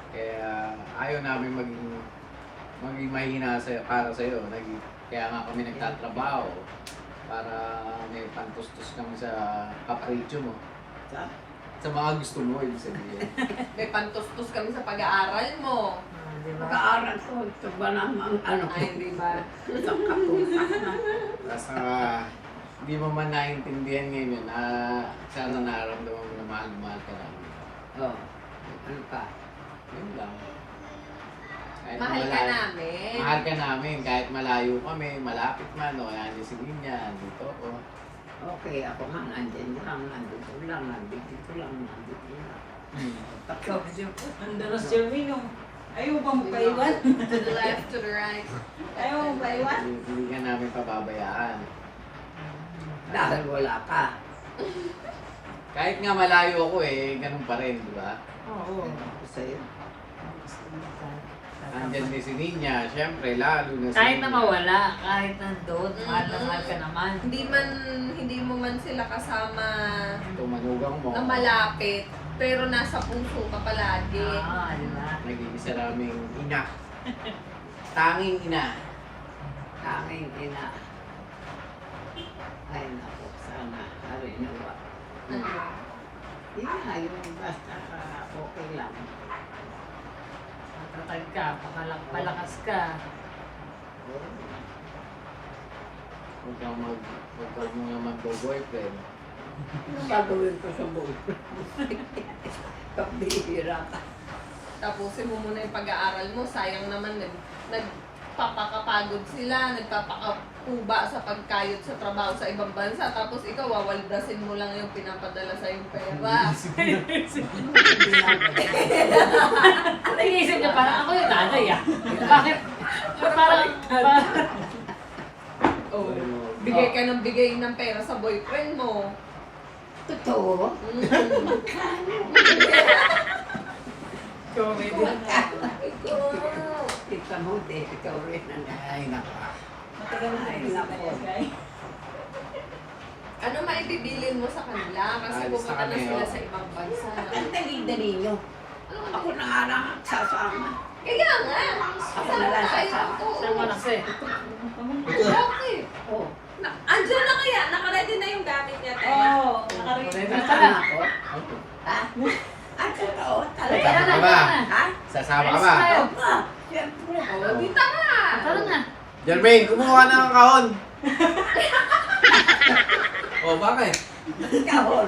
Speaker 6: Kaya ayaw namin maging mahina para sa iyo. Kaya nga kami nagtatrabaho para may pantustos kami sa kapritsyo mo. Sa mga gusto mo, ibig sabihin.
Speaker 8: May pantustos kami sa pag-aaral mo.
Speaker 2: Diba?
Speaker 5: Pag-aaral ko, ito ba namang ano ko?
Speaker 8: Ay, di ba?
Speaker 5: Ito kapusak na.
Speaker 6: Tapos hindi mo man naintindihan ngayon na sana nararamdaman mo na mahal ka namin.
Speaker 5: Oh, ano pa?
Speaker 6: Yun lang. Kahit
Speaker 8: Mahal ka
Speaker 6: malayo-
Speaker 8: namin.
Speaker 6: Mahal ka namin kahit malayo kami, malapit man o kaya si Linya, dito ako.
Speaker 5: Okay, ako nga nandyan lang, nandito lang. Tapos,
Speaker 4: Andalas Jeremy, no? Ayaw ba magpaiwan?
Speaker 8: To the left, to the right.
Speaker 4: Ayaw magpaiwan?
Speaker 6: Hindi ka namin pababayaan.
Speaker 5: dahil wala ka.
Speaker 6: Kahit nga malayo ako ganun pa rin, di ba?
Speaker 2: Oo.
Speaker 5: Ako sa'yo.
Speaker 6: Andyan din si Linya, syempre lalo na si
Speaker 2: Kahit na
Speaker 6: Linya.
Speaker 2: mawala, kahit nandun, mahal na mahal ka naman.
Speaker 8: Hindi mo man sila kasama
Speaker 6: Tumanugang mo.
Speaker 8: na malapit, pero nasa puso ka palagi.
Speaker 2: Di ba?
Speaker 6: Nag-iisa naming ina. Tanging ina.
Speaker 5: Tanging ina. Ay, naku, sana. Harinawa.
Speaker 8: Ano?
Speaker 5: Yun nga, yung basta okay lang.
Speaker 2: Matatag ka, palakas ka.
Speaker 6: Huwag kang mga mag-boyfriend.
Speaker 5: Anong gagawin ko sa buhay? Kapihira ka.
Speaker 8: Tapusin mo muna yung pag-aaral mo. Sayang naman, nagpapakapagod sila, nagpapakuba sa pagkayod sa trabaho sa ibang bansa. Tapos ikaw, wawaldasin mo lang yung pinapadala sa yung pera.
Speaker 2: Nag-iisip niya parang ako yung nanay Bakit? Parang
Speaker 8: Oh, bigay ka ng bigay ng pera sa boyfriend mo.
Speaker 5: Totoo? Kita mo, ikaw rin ang
Speaker 6: Ay, nako.
Speaker 4: Matagal na
Speaker 5: Ay,
Speaker 4: kayo sa
Speaker 5: nako.
Speaker 4: kanya, guys.
Speaker 8: Ano maibibilin mo sa kanila? Kasi
Speaker 6: Alis na
Speaker 8: pupunta na
Speaker 6: kami,
Speaker 8: sila
Speaker 6: oh.
Speaker 8: sa ibang bansa.
Speaker 5: Ang dali-dali nyo. Ako na nga lang sasama.
Speaker 8: Kaya nga!
Speaker 5: Ako na lang sasama.
Speaker 2: Saan ka kasi?
Speaker 8: Okay.
Speaker 5: Oh,
Speaker 8: Andiyan na kaya? Nakaready na yung gamit niya, te.
Speaker 4: Oo, nakarito.
Speaker 5: sasama ako. Ha? Ah, totoo talaga.
Speaker 6: Sasama ka ba?
Speaker 5: Ha?
Speaker 6: Sasama ka
Speaker 2: Alis
Speaker 6: ba?
Speaker 2: na tayo.
Speaker 5: Ah, siyempre.
Speaker 8: Oh, di tara!
Speaker 2: Tara na.
Speaker 6: Jermaine, kumuha ka ng kahon. Oh, bakit?
Speaker 5: Kahon.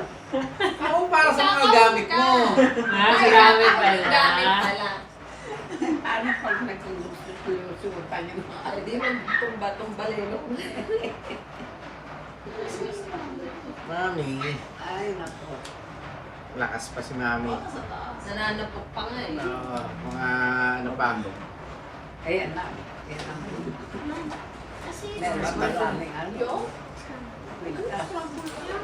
Speaker 6: Kahon para sa mga gamit mo.
Speaker 2: Sa gamit pala.
Speaker 8: Gamit pala.
Speaker 5: Ano pag nagsusutan yung mga
Speaker 8: Ay, di man tumba-tumbalelo.
Speaker 6: Mami.
Speaker 5: Ay, nako.
Speaker 6: Lakas pa si Mami.
Speaker 8: Nananapok pa nga eh.
Speaker 6: Mga ano pa.
Speaker 5: Ayan na. Ayan na.
Speaker 7: Kasi
Speaker 5: Meron ba maraming ano?
Speaker 8: Yo?
Speaker 5: Pintas.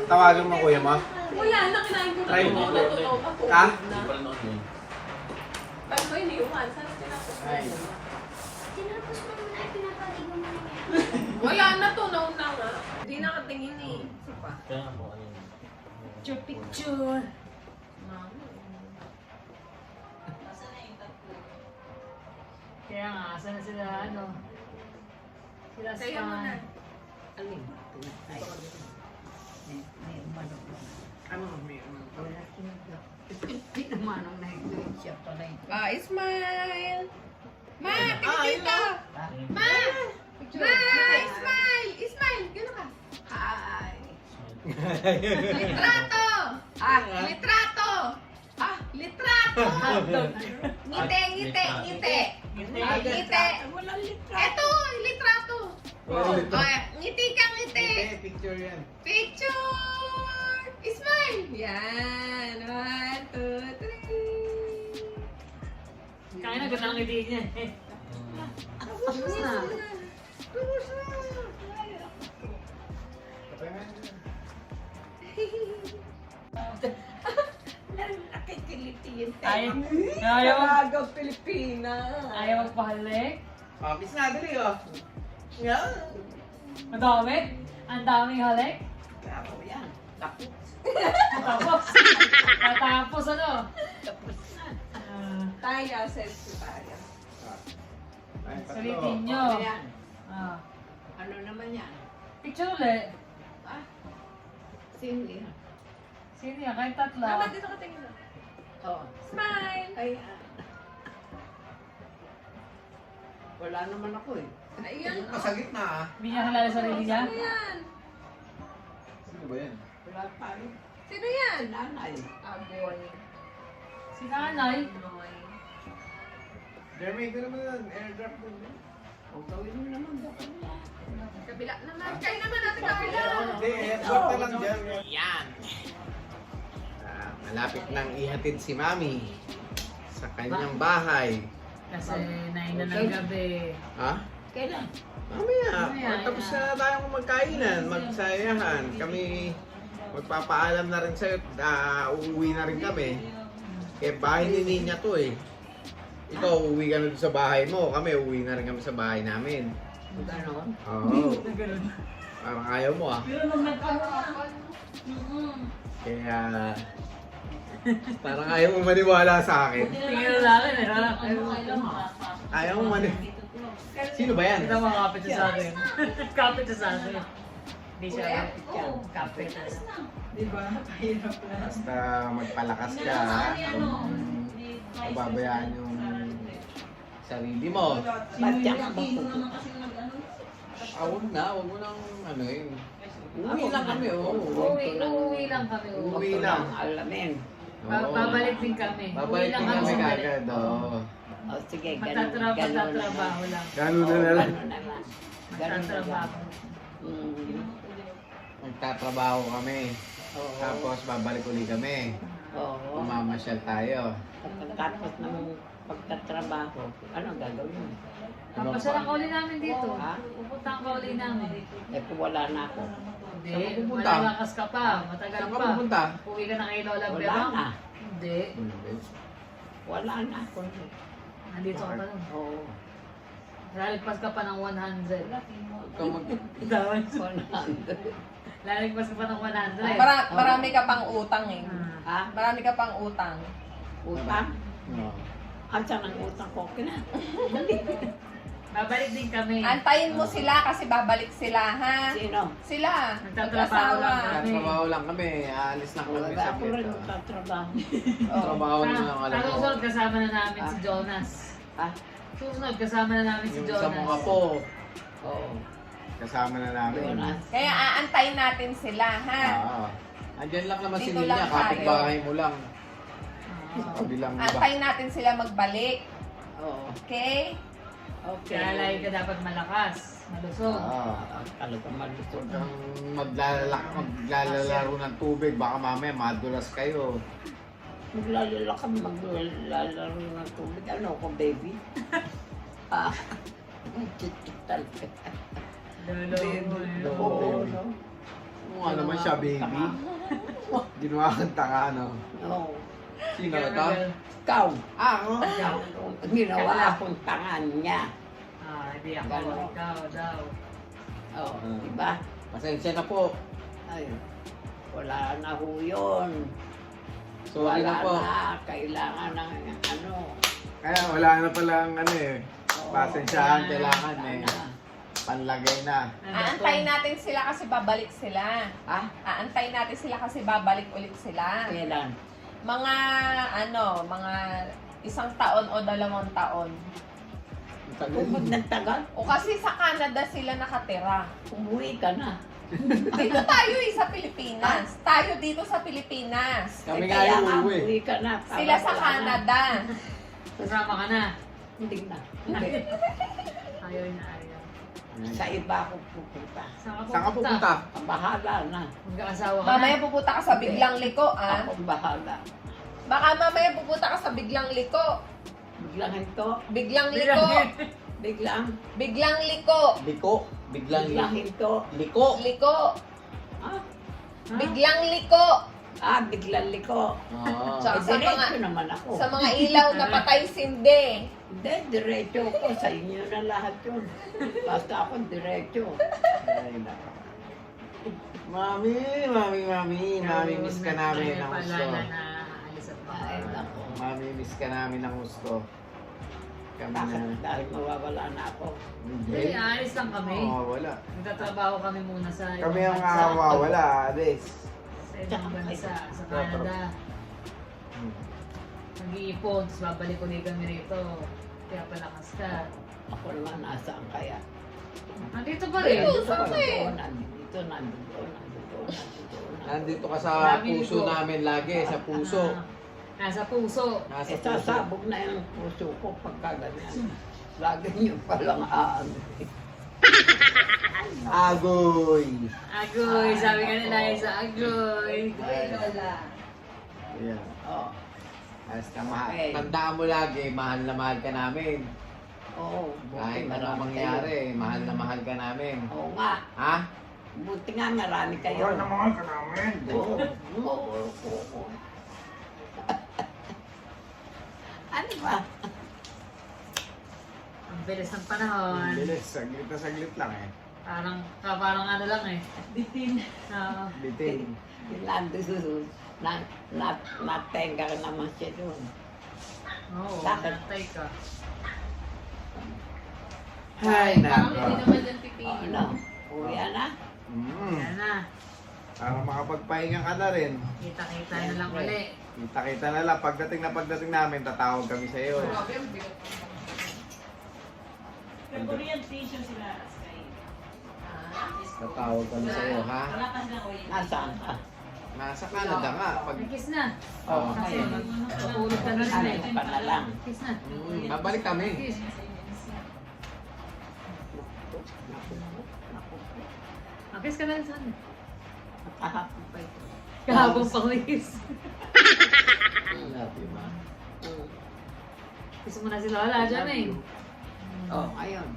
Speaker 6: Tawagan mo kuya mo.
Speaker 8: Wala na, kinain ko na.
Speaker 6: Try mo.
Speaker 8: Natutunaw ako.
Speaker 6: Ha?
Speaker 8: Ba't mo iniwan? Saan tinapos mo?
Speaker 6: Ay.
Speaker 7: tinapos mo muna ay pinapaligo mo na yan.
Speaker 8: Wala na, tunaw na nga. Hindi nakatingin eh.
Speaker 2: Picture, picture. Kaya nga, saan na sila, sila
Speaker 8: Kaya mo na.
Speaker 5: Alin? Ay. May manok na.
Speaker 6: Ano?
Speaker 5: Wala siya. Pinamanong na ito. Siya pala ito.
Speaker 8: Smile! Ma, tingin ka!
Speaker 5: Ha?
Speaker 8: Ma! Smile! Smile! Gano'n ka?
Speaker 5: Hi!
Speaker 8: Litrato!
Speaker 5: Ah,
Speaker 8: Litrato! Litrato! Ngiti, ngiti, ngiti! Ngiti!
Speaker 5: walang litra.
Speaker 8: Eto, litrato!
Speaker 6: Walang litrato.
Speaker 8: Oh, ngiti ka, ngiti!
Speaker 6: Picture yan.
Speaker 8: Picture! Smile! Yan! 1, 2, 3!
Speaker 2: Kaya na, ganda ang ngiti niya.
Speaker 5: Tapos na.
Speaker 6: Patay na.
Speaker 2: Ayaw,
Speaker 3: Talagang Pilipinas.
Speaker 2: ayaw magpahalik.
Speaker 6: Kiss nga, dali oh. Yeah.
Speaker 2: Madami. Ang daming halik.
Speaker 5: Klaro yan. Tapos.
Speaker 2: Tapos. Tapos ano?
Speaker 8: Tayo, selfie tayo.
Speaker 6: Ay, tatlo.
Speaker 2: Sulitin nyo.
Speaker 5: Ano yan?
Speaker 2: Ah.
Speaker 5: Ano naman yan?
Speaker 2: Picture ulit.
Speaker 5: Ah? Sino yan?
Speaker 2: Sino yan? Kahit tatlo.
Speaker 8: Mama, dito ka tingin na.
Speaker 5: Oh.
Speaker 8: Smile!
Speaker 5: Ay, wala naman ako eh.
Speaker 8: Ayan.
Speaker 6: Yung sa gitna ah.
Speaker 2: Hindi niya kilala sa sarili niya?
Speaker 8: Sino yan?
Speaker 6: Sino ba yan?
Speaker 5: Wala pa rin.
Speaker 8: Sino yan?
Speaker 5: Si nanay.
Speaker 8: Aboy.
Speaker 2: Si nanay.
Speaker 8: Noy.
Speaker 6: Jeremy, ito naman yan. Airdrop mo.
Speaker 5: O gawin mo naman daw kanila.
Speaker 8: Kabila naman. Kayo naman natin kabila.
Speaker 6: Hindi, airdrop na lang dyan. Yan. Malapit nang ihatid si Mami sa kanyang bahay.
Speaker 2: Kasi 9 na ng gabi.
Speaker 6: Ha?
Speaker 5: Kailan?
Speaker 6: Mamaya.
Speaker 2: Mamaya,
Speaker 6: Tapos na tayong magkainan, magsayahan. Kami magpapaalam na rin sa'yo. Uuwi na rin kami. Kaya bahay ni Ninya to eh. Ikaw, uuwi ka na doon sa bahay mo. Kami, uuwi na rin kami sa bahay namin.
Speaker 5: Ganon?
Speaker 6: Oo. Parang ayaw mo ah. Kaya... Parang ayaw mo maniwala sa akin.
Speaker 2: Tingnan na namin eh.
Speaker 6: Ayaw mo maniwala. Sino ba yan?
Speaker 2: Ito mga kapit siya sa akin. Kapit siya sa akin. Hindi siya kapit yan. Kapit siya.
Speaker 6: Basta magpalakas ka. Pababayaan yung sarili mo.
Speaker 5: Ba't yan ka ba pupunta?
Speaker 6: Huwag na. Huwag mo nang ano yun. Uwi lang kami, oo.
Speaker 2: Uuwi lang kami.
Speaker 6: Uwi
Speaker 5: Ito
Speaker 6: lang.
Speaker 5: lang alamin.
Speaker 6: Oo.
Speaker 2: Babalik din kami.
Speaker 6: Babalik din kami kagad, oo.
Speaker 5: O sige, ganon.
Speaker 2: Magtatrabaho lang.
Speaker 6: Gano'n na lang.
Speaker 5: Ganon na lang. Ganon na lang.
Speaker 2: Magtatrabaho.
Speaker 6: Magtatrabaho kami.
Speaker 5: Oo.
Speaker 6: Tapos babalik uli kami.
Speaker 5: Oo.
Speaker 6: Umamasyal tayo.
Speaker 5: Pagkatapos ng pagtatrabaho, ano gagawin mo?
Speaker 2: Papasalang ka uli namin dito.
Speaker 5: Ha?
Speaker 2: Pupuntahan ka uli namin.
Speaker 5: Eh kung wala na ako,
Speaker 2: Hindi.
Speaker 6: Saan ka pupunta?
Speaker 2: Malalakas ka pa. Matagal
Speaker 6: Saan ka
Speaker 2: pa.
Speaker 6: pupunta?
Speaker 2: Uwi ka na kay Lola
Speaker 5: wala
Speaker 2: Bebang.
Speaker 5: na.
Speaker 2: Hindi.
Speaker 5: Wala na ako.
Speaker 2: Nandito ka pa nun.
Speaker 5: Oo.
Speaker 2: Lalagpas ka pa ng 100.
Speaker 6: Ikaw mag...
Speaker 2: Dawon.
Speaker 5: 100.
Speaker 2: Lalagpas ka pa ng 100.
Speaker 8: Marami ka pang utang eh.
Speaker 2: Ah.
Speaker 5: Ha?
Speaker 8: Marami ka pang utang.
Speaker 5: Utang?
Speaker 6: Oo.
Speaker 5: At saan ang utang ko? Kina?
Speaker 2: Babalik din kami.
Speaker 8: Antayin mo sila kasi babalik sila, ha?
Speaker 5: Sino?
Speaker 8: Sila.
Speaker 2: Nagtatrabaho lang kami.
Speaker 6: Trabaho lang kami. Aalis na kami
Speaker 5: Wala
Speaker 6: sa
Speaker 5: ako rin
Speaker 6: ghetto.
Speaker 5: magtatrabaho.
Speaker 6: Trabaho na lang alam mo.
Speaker 2: Susunod kasama na namin si Jonas.
Speaker 5: Ha?
Speaker 2: Susunod kasama na namin si
Speaker 6: Yung sa mga
Speaker 2: Jonas.
Speaker 6: po,
Speaker 5: Oo.
Speaker 6: kasama na namin.
Speaker 5: Jonas.
Speaker 8: Kaya aantayin natin sila, ha?
Speaker 6: Andyan lang naman si
Speaker 8: Dito
Speaker 6: Ninya,
Speaker 8: lang tayo.
Speaker 6: kapitbahay mo lang.
Speaker 2: Ah.
Speaker 6: Kabilang iba.
Speaker 8: Antayin natin sila magbalik.
Speaker 5: Oo.
Speaker 8: Okay?
Speaker 5: Okay.
Speaker 2: Kaya lagi ka dapat malakas, malusog.
Speaker 5: Talaga malusog.
Speaker 6: Huwag kang maglalaro ng tubig, baka mamaya madulas kayo.
Speaker 5: Maglalala kami, maglalaro ng tubig. Ano ko, baby? Ah. Chichik talaga.
Speaker 2: Lolo.
Speaker 5: Oo, no?
Speaker 6: Kung ano naman siya, baby. Ginawa kang taka, ano?
Speaker 5: Oo.
Speaker 6: Sino ito?
Speaker 5: Ikaw.
Speaker 6: Ako?
Speaker 5: Ikaw. Ginawa akong tangan niya.
Speaker 2: Ah, hindi ako.
Speaker 5: Ganon.
Speaker 2: Ikaw daw.
Speaker 5: Oo, diba?
Speaker 6: Pasensya na po.
Speaker 5: Ay, wala na ho yun.
Speaker 6: Sorry na po.
Speaker 5: na. Kailangan ng ano.
Speaker 6: Kaya wala na palang ano eh. Pasensyahan kailangan
Speaker 5: wala
Speaker 6: eh.
Speaker 5: na.
Speaker 6: Panlagay na.
Speaker 8: Aantayin natin sila kasi babalik sila.
Speaker 5: Ha?
Speaker 8: Aantayin natin sila kasi babalik ulit sila.
Speaker 5: Kailan?
Speaker 8: Mga mga 1 taon o 2 taon.
Speaker 5: Pagod ng tagal,
Speaker 8: O kasi sa Canada sila nakatira.
Speaker 5: umuwi ka na.
Speaker 8: Dito tayo sa Pilipinas. Tayo dito sa Pilipinas.
Speaker 6: Kami
Speaker 5: Eh,
Speaker 6: nga
Speaker 5: kaya
Speaker 6: yung
Speaker 5: nga,
Speaker 6: uuwi.
Speaker 5: umuwi ka na. para
Speaker 8: Sila sa
Speaker 5: wala na.
Speaker 8: Canada.
Speaker 2: Kasama ka na.
Speaker 5: Hindi na. Hindi.
Speaker 2: Ayaw na ayaw.
Speaker 5: Sa iba ako pupunta.
Speaker 2: Saan
Speaker 6: Saan ka pupunta?
Speaker 5: Bahala na.
Speaker 2: Magkakasawa ka
Speaker 8: Mamaya
Speaker 2: na.
Speaker 8: pupunta ka sa biglang liko, ah.
Speaker 5: Ako bahala.
Speaker 8: Baka mamaya pupunta ka sa biglang liko.
Speaker 5: Biglang ito.
Speaker 8: Biglang liko.
Speaker 5: Biglang.
Speaker 8: Biglang liko.
Speaker 6: Liko. Biglang
Speaker 5: Biglang
Speaker 6: liko.
Speaker 5: ito.
Speaker 6: Liko.
Speaker 8: Liko.
Speaker 5: Ah,
Speaker 8: Biglang liko.
Speaker 5: Biglang liko.
Speaker 6: Oo.
Speaker 8: Sa-
Speaker 5: Sa diretso naman ako.
Speaker 8: Sa mga ilaw na patay sindi.
Speaker 5: Hindi, diretso ko. Sa inyo na lahat yun. Basta ako diretso.
Speaker 6: Ay, nako. Mami, miss ka namin ng gusto.
Speaker 2: Paalala na alis at
Speaker 5: Ay,
Speaker 2: bahay.
Speaker 5: nako.
Speaker 6: Mami, miss ka namin ng gusto. Kami
Speaker 5: Bakit?
Speaker 6: na.
Speaker 5: Dahil mawawala na ako.
Speaker 2: Hindi, aalis lang kami.
Speaker 6: Oo, wala.
Speaker 2: Nagtatrabaho kami muna sa
Speaker 6: Kami
Speaker 2: ibang
Speaker 6: ang
Speaker 2: bansa.
Speaker 6: wala, Alis.
Speaker 2: Sa ibang bansa, sa Canada. Nag-iipon, tapos babalik ulit kami rito. Kaya palakas ka.
Speaker 5: Ako naman, nasaan kaya?
Speaker 2: Nandito pa rin.
Speaker 8: Dito, sa akin.
Speaker 5: Nandito.
Speaker 6: Nandito ka sa
Speaker 2: Marami
Speaker 6: puso
Speaker 2: dito.
Speaker 6: namin lagi, sa puso.
Speaker 2: Nasa puso.
Speaker 6: Nasa
Speaker 5: Eh,
Speaker 6: puso.
Speaker 5: sasabog na yung puso ko pagka ganyan. Lagi niyo palang aano.
Speaker 6: Agoy!
Speaker 2: Agoy, sabi ka nila sa Agoy.
Speaker 6: Ayan.
Speaker 5: Oo.
Speaker 6: Basta mahal.
Speaker 5: Okay.
Speaker 6: Tandaan mo lagi, mahal na mahal ka namin.
Speaker 5: Oo.
Speaker 6: Kahit
Speaker 5: buti
Speaker 6: ano
Speaker 5: marami
Speaker 6: mangyari,
Speaker 5: kayo.
Speaker 6: mahal na mahal ka namin.
Speaker 5: Oo nga.
Speaker 6: Ha?
Speaker 5: Buti nga marami kayo.
Speaker 1: mahal ka namin.
Speaker 5: Oo. Ano ba?
Speaker 2: Ang bilis ng panahon.
Speaker 6: Bilis, saglit na saglit lang eh.
Speaker 2: Parang ano lang eh. Bitin. Oo.
Speaker 6: Bitin.
Speaker 5: Nando susunod. Natenga ka naman siya doon.
Speaker 2: Oo,
Speaker 5: Bakit?
Speaker 2: nantay ka.
Speaker 6: Ay,
Speaker 8: Parang hindi
Speaker 6: nako.
Speaker 8: naman yan titingin.
Speaker 5: Ano? Uwi na?
Speaker 2: Yan na.
Speaker 6: Para makapagpahinga ka na rin.
Speaker 2: Kita-kita na lang ulit.
Speaker 6: Kita-kita na lang. Pagdating namin, tatawag kami sa iyo.
Speaker 8: Grabe, ang bigat.
Speaker 6: Tatawag kami sa iyo, ha?
Speaker 5: Nasaan ka?
Speaker 6: Nasa Canada nga. Pag
Speaker 2: May kiss na.
Speaker 5: Oo.
Speaker 2: Kasi magpapulot ka na rin
Speaker 5: Ano
Speaker 2: eh.
Speaker 5: ka na lang?
Speaker 2: Kiss na.
Speaker 6: babalik kami.
Speaker 2: Kiss. Kiss ka na rin saan?
Speaker 5: Kahapon pa ito.
Speaker 2: Kahapon pang may kiss.
Speaker 6: Love you, ma.
Speaker 2: Kiss mo na si Lola dyan eh.
Speaker 5: Oh, ayun.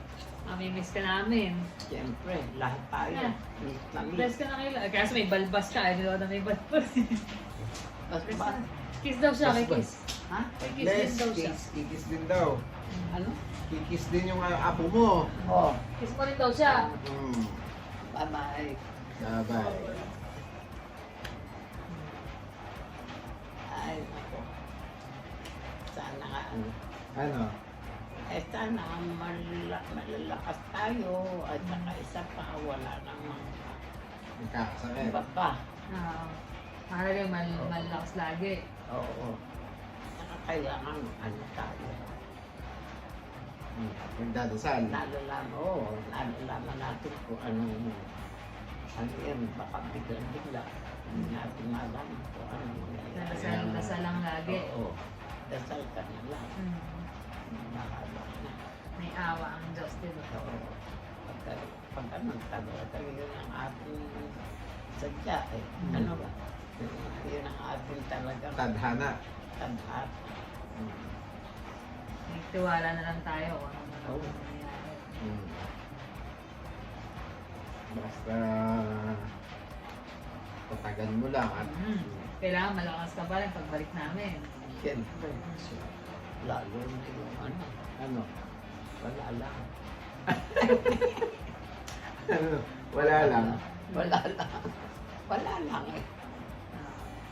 Speaker 2: Mamimiss ka namin.
Speaker 5: Siyempre, lahat tayo. Miss na miss.
Speaker 2: Bless ka na kayo. Kasi may balbas ka. Ay, Lola may balbas.
Speaker 5: Basta ba?
Speaker 2: Kiss daw siya. May kiss.
Speaker 5: Ha?
Speaker 2: May kiss
Speaker 6: Bless,
Speaker 2: din daw siya.
Speaker 6: kikis din daw.
Speaker 5: Ano?
Speaker 6: Kikis din yung apo mo.
Speaker 5: Oh,
Speaker 2: Kiss mo rin daw siya.
Speaker 5: bye-bye.
Speaker 6: Bye-bye.
Speaker 5: Ay, ako. Sana nga, ano.
Speaker 6: Ano?
Speaker 5: Eh, sana malalakas tayo. At saka isa pa, wala namang
Speaker 6: Nagkakasakit.
Speaker 5: iba pa.
Speaker 2: Mahalaga yung malakas lagi.
Speaker 5: Oo. Saka kailangan, ano tayo.
Speaker 6: Nagdadasal.
Speaker 5: Nalalaman natin kung anong, ano yan, baka bigla. Hindi natin malaman kung anong mangyayari.
Speaker 2: Dasal lang lagi.
Speaker 5: Oo. Dasal ka na lang. Bahala na.
Speaker 2: May awa ang Diyos, di ba?
Speaker 5: Oo. Pag anong talaga yun ang ating sadya eh. Ano ba? Yun ang ating talagang
Speaker 6: Tadhana.
Speaker 5: tadhat.
Speaker 2: May tiwala na lang tayo kung ano na
Speaker 5: Oo.
Speaker 2: nangyayari.
Speaker 6: Basta tatagan mo lang at
Speaker 2: Kailangan malakas ka pa rin pagbalik namin.
Speaker 5: Siyempre. Lalo na yung ano.
Speaker 6: ano?
Speaker 5: Wala lang.
Speaker 6: Ano? Wala lang.
Speaker 5: Wala lang. Wala lang eh.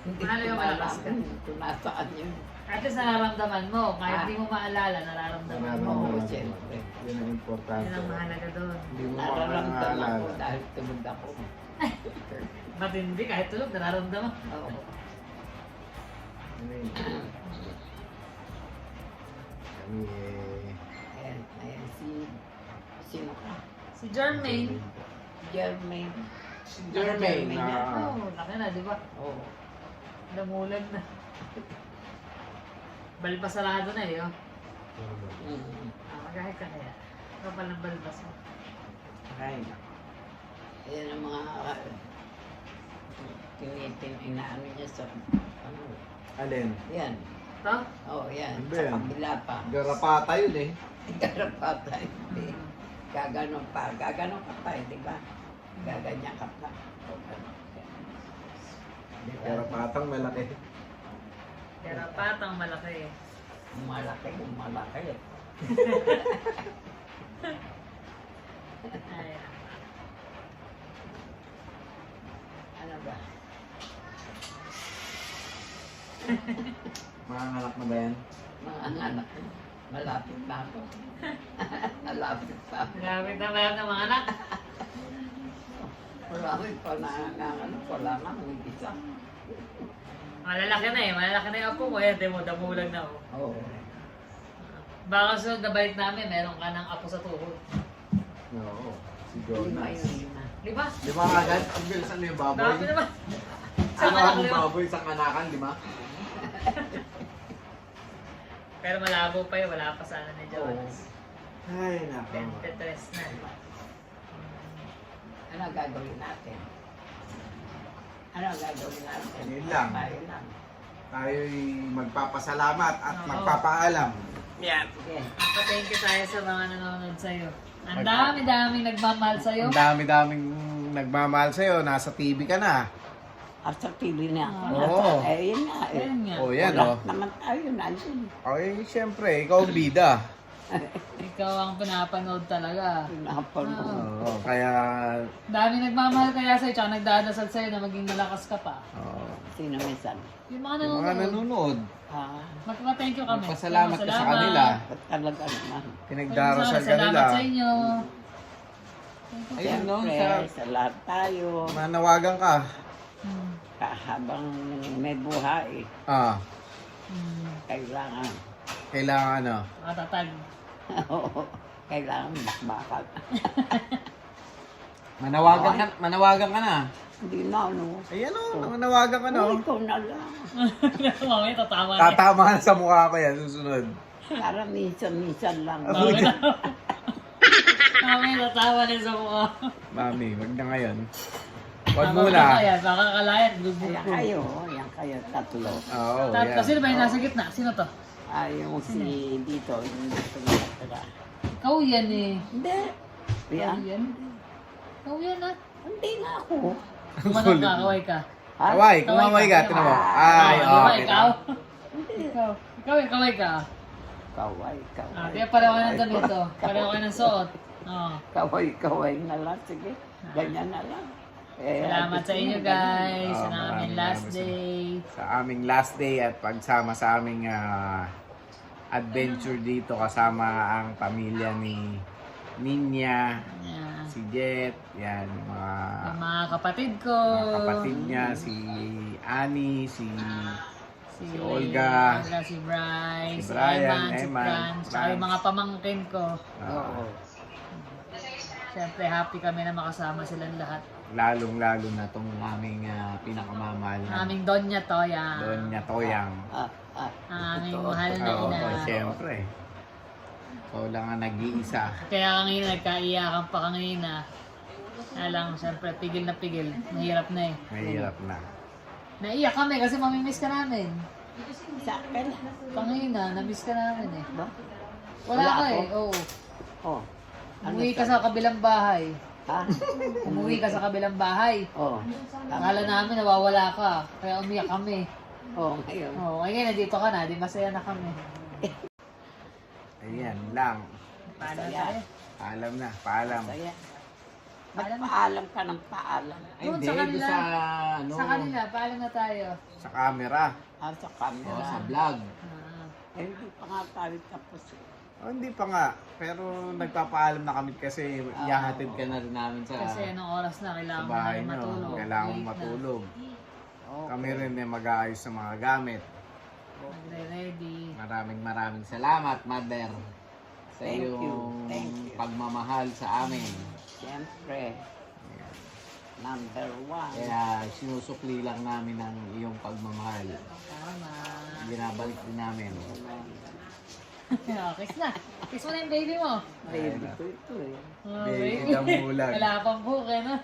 Speaker 5: Hindi ko
Speaker 2: Mahalaga malakas ka.
Speaker 5: malaman kung nasaan yun.
Speaker 2: At least nararamdaman mo. Kahit di mo maalala, nararamdaman mo.
Speaker 5: Oo,
Speaker 6: Nararamdaman mo.
Speaker 5: siyempre.
Speaker 6: Yun ang importante.
Speaker 2: Yan ang mahalaga doon.
Speaker 6: Hindi mo
Speaker 5: Nararamdaman ko
Speaker 6: makakaalala.
Speaker 5: dahil tulog ako.
Speaker 2: Ba't hindi? Kahit tulog, nararamdaman.
Speaker 5: Oo.
Speaker 6: Kami
Speaker 5: Ayan, ayan sino ka?
Speaker 2: Si Jermaine.
Speaker 5: Jermaine.
Speaker 6: si Jermaine.
Speaker 2: Oo, laki na, di ba?
Speaker 5: Oo.
Speaker 2: Namulag na. Balbasarado na eh, oh.
Speaker 5: Mm.
Speaker 2: Magahit ka kaya. Kapal ng balbas mo.
Speaker 6: Ay,
Speaker 5: Ayan ang mga inaano niya sa ano.
Speaker 6: alin?
Speaker 5: Yan.
Speaker 2: Ito?
Speaker 5: Oh, yan.
Speaker 6: Ano ba
Speaker 5: Sa
Speaker 6: yan?
Speaker 5: kabila pa.
Speaker 6: Garapata yun eh.
Speaker 5: Garapata. Hindi. Gaganon pa. Gaganon ka pa eh, di ba? Gaganyan ka pa. O, ganun.
Speaker 6: Pero patang malaki.
Speaker 2: Karapatang malaki.
Speaker 5: Malaki, malaki.
Speaker 2: Ayan.
Speaker 5: Ano ba?
Speaker 6: Mga anak na ba yan?
Speaker 5: Mga anak, malapit na ako. Malapit pa.
Speaker 2: Gamit na meron ng mga anak.
Speaker 5: Malapit pa na ano, wala na, may isa.
Speaker 2: Malalaki na eh. Malalaki na yung apo mo. Eh, mo, damulag na ako.
Speaker 5: Oo.
Speaker 2: Baka sunod na balik namin, meron ka ng apo sa tuhod.
Speaker 6: Oo. Si
Speaker 5: Lima
Speaker 6: Jonas.
Speaker 5: yun, lima.
Speaker 2: Lima?
Speaker 6: Lima agad? Ang bilis ano yung baboy?
Speaker 2: Dami naman.
Speaker 6: Ano
Speaker 2: anak
Speaker 6: ang
Speaker 2: lima.
Speaker 6: baboy? Isang anakan, di ba?
Speaker 2: Pero malabo pa yun. Wala pa sana ni Jonas.
Speaker 6: Ay, nako.
Speaker 2: 23 na.
Speaker 5: Ano ang gagawin natin? Ano ang gagawin natin?
Speaker 6: Yun lang.
Speaker 5: Tayo lang.
Speaker 6: Tayo'y magpapasalamat at
Speaker 2: Oo.
Speaker 6: magpapaalam.
Speaker 5: Sige.
Speaker 2: Thank you tayo sa mga nanonood sa'yo. Ang dami-daming nagmamahal sa'yo.
Speaker 6: Ang dami-daming nagmamahal sa'yo. Nasa TV ka na.
Speaker 5: At sa TV niya.
Speaker 6: Oo.
Speaker 5: Eh, yun nga eh.
Speaker 2: Ayun nga.
Speaker 6: O yan,
Speaker 5: Wala
Speaker 6: o.
Speaker 5: naman tayo nandun.
Speaker 6: Okay, siyempre, ikaw ang bida.
Speaker 2: Ikaw ang pinapanood talaga.
Speaker 5: Pinapanood.
Speaker 6: Oo, kaya...
Speaker 2: Dami nagmamahal kaya sa'yo, tsaka nagdadasal sa'yo na maging malakas ka pa.
Speaker 6: oo,
Speaker 5: Sino minsan?
Speaker 2: Yung mga
Speaker 6: yung mga
Speaker 2: nanonood.
Speaker 6: nanonood,
Speaker 5: Ah,
Speaker 2: Magpa-thank you kami.
Speaker 6: magpasalamat ka sa kanila.
Speaker 5: ba't talaga naman?
Speaker 6: Pinagdarasal ka
Speaker 2: Salamat
Speaker 6: nila.
Speaker 2: sa inyo.
Speaker 6: Ayun, no?
Speaker 5: Siyempre, sa lahat tayo.
Speaker 6: Manawagan ka.
Speaker 2: Hmm.
Speaker 5: Habang may buhay,
Speaker 6: Ah,
Speaker 5: kailangan.
Speaker 6: kailangan ano.
Speaker 2: Katatag.
Speaker 5: Oo, kailangan bakbakan.
Speaker 6: Manawagan ka na.
Speaker 5: Hindi na, ano.
Speaker 6: Ayan o, manawagan ka na.
Speaker 5: Oh,
Speaker 6: oh.
Speaker 5: ikaw na lang.
Speaker 2: Mamaya tatawa na.
Speaker 6: Tatama ka sa mukha ko yan, susunod.
Speaker 5: Para minsan-minsan lang.
Speaker 2: Mamaya tatawa na sa mukha.
Speaker 6: Mami, wag na ngayon. Wag
Speaker 2: Tama
Speaker 6: muna.
Speaker 2: ka kaya, baka kalayan.
Speaker 5: Yan kayo, tatlo.
Speaker 6: Oo, yan.
Speaker 2: Sino ba yung nasa gitna? Sino to?
Speaker 5: Yung si dito, yung dito nakatira.
Speaker 2: Ikaw yan eh.
Speaker 5: Hindi.
Speaker 2: Ikaw
Speaker 5: Yan.
Speaker 2: yan. Ikaw yan ah.
Speaker 5: Hindi nga ako.
Speaker 2: Kumanong ka, kaway ka.
Speaker 5: Ha?
Speaker 6: Kaway, kumaway ka, tinan mo. Ay,
Speaker 2: Di ba
Speaker 6: okay.
Speaker 2: ikaw?
Speaker 5: Hindi.
Speaker 2: Ikaw. Ikaw yung kaway ka.
Speaker 5: Kaway, kaway.
Speaker 2: Kaya pareho ka ng ganito. Pareho ka ng suot. Oo.
Speaker 5: Kaway, kaway na lang. Sige, ganyan na lang.
Speaker 2: Salamat sa inyo guys. Sa namin
Speaker 6: maraming
Speaker 2: last
Speaker 6: salamat
Speaker 2: day.
Speaker 6: Sa aming last day at pagsama sa aming adventure dito kasama ang pamilya ni Ninya,
Speaker 2: Yan.
Speaker 6: si Jet, yan, yung
Speaker 2: Yung mga kapatid ko.
Speaker 6: mga kapatid niya, si Annie, si Olga,
Speaker 2: si Bryce,
Speaker 6: si Brian,
Speaker 2: si
Speaker 6: Eman,
Speaker 2: Franz, saka yung mga pamangkin ko.
Speaker 5: Oo.
Speaker 2: Siyempre happy kami na makasama silang lahat.
Speaker 6: lalong-lalo na tong aming pinakamamahal
Speaker 2: Ang
Speaker 6: na
Speaker 2: aming Donya Toya.
Speaker 6: Doña Toyang.
Speaker 2: Ang aming mahal na
Speaker 6: Oo,
Speaker 2: ina.
Speaker 6: siyempre. Ikaw lang ang nag-iisa.
Speaker 2: Kaya kanina nagkaiyakan pa kanina. Alang, siyempre pigil na pigil. Mahirap na eh.
Speaker 6: Mahirap na.
Speaker 2: Naiyak kami kasi mamimiss ka namin.
Speaker 5: Sa akin.
Speaker 2: Pangina, na-miss ka namin eh.
Speaker 5: Ba?
Speaker 2: Wala
Speaker 5: Wala
Speaker 2: ka
Speaker 5: ako?
Speaker 2: eh, oo.
Speaker 5: Oh.
Speaker 2: Umuwi ka sa kabilang bahay.
Speaker 5: Ha?
Speaker 2: Umuwi ka sa kabilang bahay.
Speaker 5: Oh.
Speaker 2: Akala namin nawawala ka. Kaya umiyak kami.
Speaker 5: Oh, ngayon.
Speaker 2: Oo, ngayon nandito ka na. Di masaya na kami.
Speaker 6: Ayan lang.
Speaker 2: Paano
Speaker 5: Masaya.
Speaker 2: tayo?
Speaker 6: Paalam na, paalam.
Speaker 5: Saya. Magpaalam ka ng paalam.
Speaker 6: Ay,
Speaker 2: Doon
Speaker 6: hindi,
Speaker 2: sa
Speaker 6: doon
Speaker 2: kanila.
Speaker 6: sa, ano,
Speaker 2: Sa kanila, paalam na tayo.
Speaker 6: sa camera.
Speaker 5: Sa camera.
Speaker 6: O, sa vlog.
Speaker 2: Ah,
Speaker 5: Hindi pa nga tayo tapos.
Speaker 6: O, hindi pa nga. Pero nagpapaalam na kami kasi ihahatid ka na rin namin sa,
Speaker 2: kasi anong oras na,
Speaker 6: sa
Speaker 2: kailangan mo
Speaker 6: bahay
Speaker 2: na
Speaker 6: nyo.
Speaker 2: matulog.
Speaker 6: Kailangan
Speaker 2: Late na.
Speaker 6: matulog.
Speaker 5: Okay.
Speaker 6: Kami rin ay mag-aayos sa mga gamit.
Speaker 2: Magre-ready.
Speaker 6: Maraming salamat, Mother. Sa
Speaker 5: Thank you.
Speaker 6: iyong
Speaker 5: Thank you.
Speaker 6: pagmamahal sa amin.
Speaker 5: Siyempre. Number one.
Speaker 6: Kaya sinusukli lang namin ang iyong pagmamahal.
Speaker 2: Tama.
Speaker 6: Binabalik din namin.
Speaker 2: Kiss na. Kiss mo na yung baby mo.
Speaker 5: Baby ko ito eh.
Speaker 2: Oh,
Speaker 6: Baby damulag.
Speaker 2: Wala pang buke, no?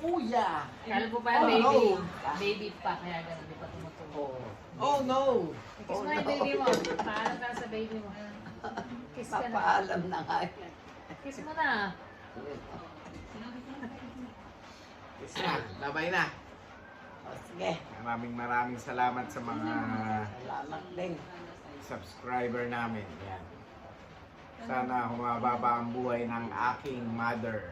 Speaker 5: Uya!
Speaker 2: Kalbo pa yung baby. Baby pa, kaya gano'n, di pa tumutubo.
Speaker 6: Oh no!
Speaker 2: Kiss mo na yung baby mo. Paalam ka sa baby mo. Kiss ka na.
Speaker 5: Papaalam na nga.
Speaker 2: Kiss mo na.
Speaker 6: Kiss na. Labay na.
Speaker 5: O sige,
Speaker 6: Maraming salamat sa mga
Speaker 5: salamat din.
Speaker 6: subscriber namin. Yan. Sana humababa ang buhay ng aking mother.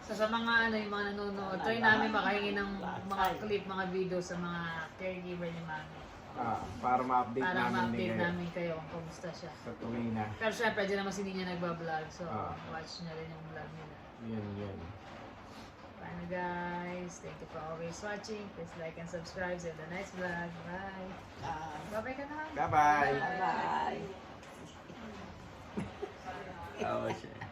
Speaker 2: So sa mga ano, yung mga nanonood, try namin makahingi ng mga clip, mga video sa mga caregiver ni Mami.
Speaker 6: Para ma-update
Speaker 2: Para
Speaker 6: namin
Speaker 2: ma-update
Speaker 6: din
Speaker 2: namin kayo kung kumusta siya.
Speaker 6: sa tuloy na.
Speaker 2: Pero syempre, dyan naman hindi niya nagbablog. So,
Speaker 6: Ah.
Speaker 2: watch niya rin yung vlog nila.
Speaker 6: Yun.
Speaker 2: Bye guys. Thank you for always watching. Please like and subscribe. See you in the next vlog. Bye. Bye-bye ka na.
Speaker 6: Bye-bye.
Speaker 5: Bye-bye.
Speaker 6: Oh, shit.